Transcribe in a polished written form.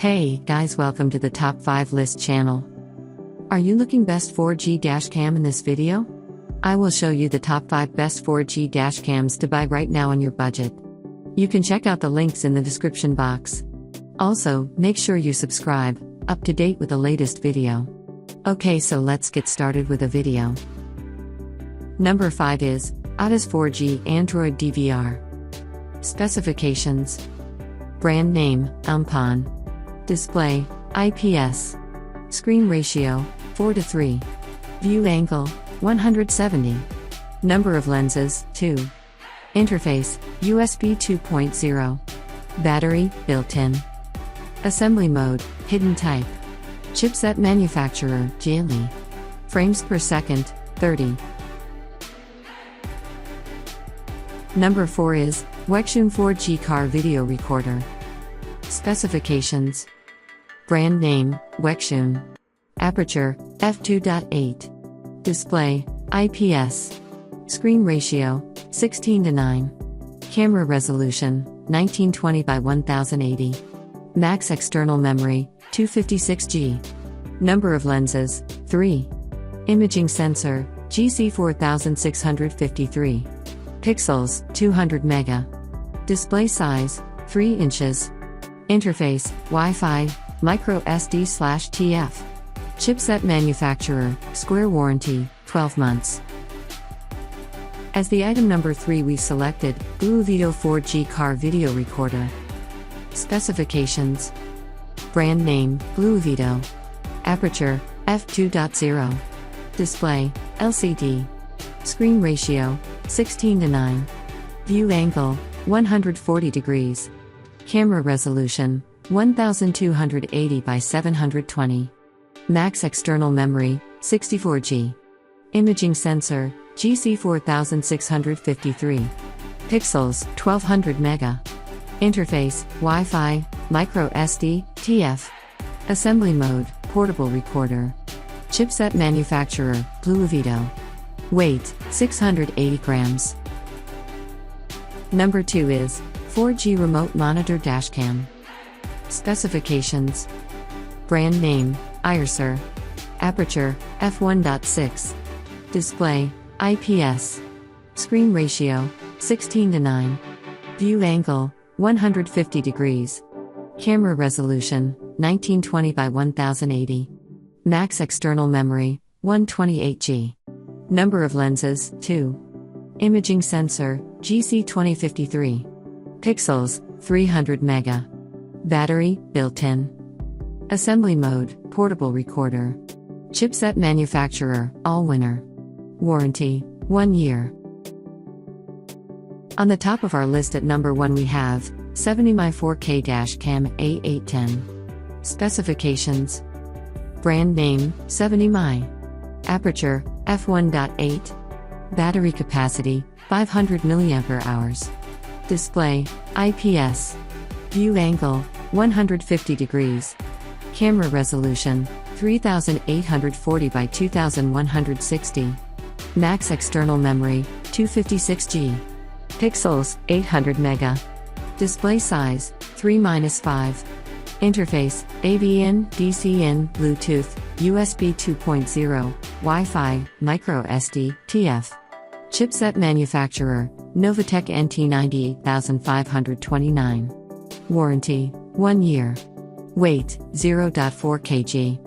Hey guys, welcome to the Top 5 List channel. Are you looking best 4G dashcam in this video? I will show you the top 5 best 4G dashcams to buy right now on your budget. You can check out the links in the description box. Also, make sure you subscribe, up to date with the latest video. Okay, so let's get started with the video. Number 5 is Otis 4G Android DVR. Specifications: brand name, Ampon. Display, IPS. Screen ratio, 4:3. View angle, 170. Number of lenses, 2. Interface, USB 2.0. Battery, built-in. Assembly mode, hidden type. Chipset manufacturer, Geely. Frames per second, 30. Number 4 is Wexune 4G car video recorder. Specifications: brand name, Wexune. Aperture, f2.8. Display, IPS. Screen ratio, 16:9. Camera resolution, 1920 by 1080. Max external memory, 256GB. Number of lenses, 3. Imaging sensor, GC4653. Pixels, 200 mega. Display size, 3 inches. Interface, Wi-Fi, micro SD/TF. Chipset manufacturer, Square warranty, 12 months. As the item number 3 we've selected, Bluevito 4G car video recorder. Specifications: brand name, Bluevito. Aperture, f2.0. Display, LCD. Screen ratio, 16:9. View angle, 140 degrees. Camera resolution, 1280 by 720. Max external memory, 64GB. Imaging sensor, GC4653. Pixels, 1200 mega. Interface, Wi-Fi, micro SD, TF. Assembly mode, portable recorder. Chipset manufacturer, Bluevito. Weight, 680 grams. Number 2 is 4G remote monitor dashcam. Specifications: brand name, Acer. Aperture, f1.6. Display, IPS. Screen ratio, 16:9. View angle, 150 degrees. Camera resolution, 1920 by 1080. Max external memory, 128GB. Number of lenses, 2. Imaging sensor, GC2053. Pixels, 300 mega. Battery, built-in. Assembly mode, portable recorder. Chipset manufacturer, Allwinner. Warranty, 1 year. On the top of our list at number 1 we have 70mm 4K dashcam A810. Specifications: brand name, 70mm. Aperture, f1.8. Battery capacity, 500 mAh. Display, IPS. View angle, 150 degrees. Camera resolution, 3840 by 2160. Max external memory, 256GB. Pixels, 800 mega. Display size, 3-5. Interface, AV-in, DC-in, Bluetooth, USB 2.0, Wi-Fi, micro SD, TF. Chipset manufacturer, Novatech NT98529. Warranty, 1 year. Weight, 0.4 kg.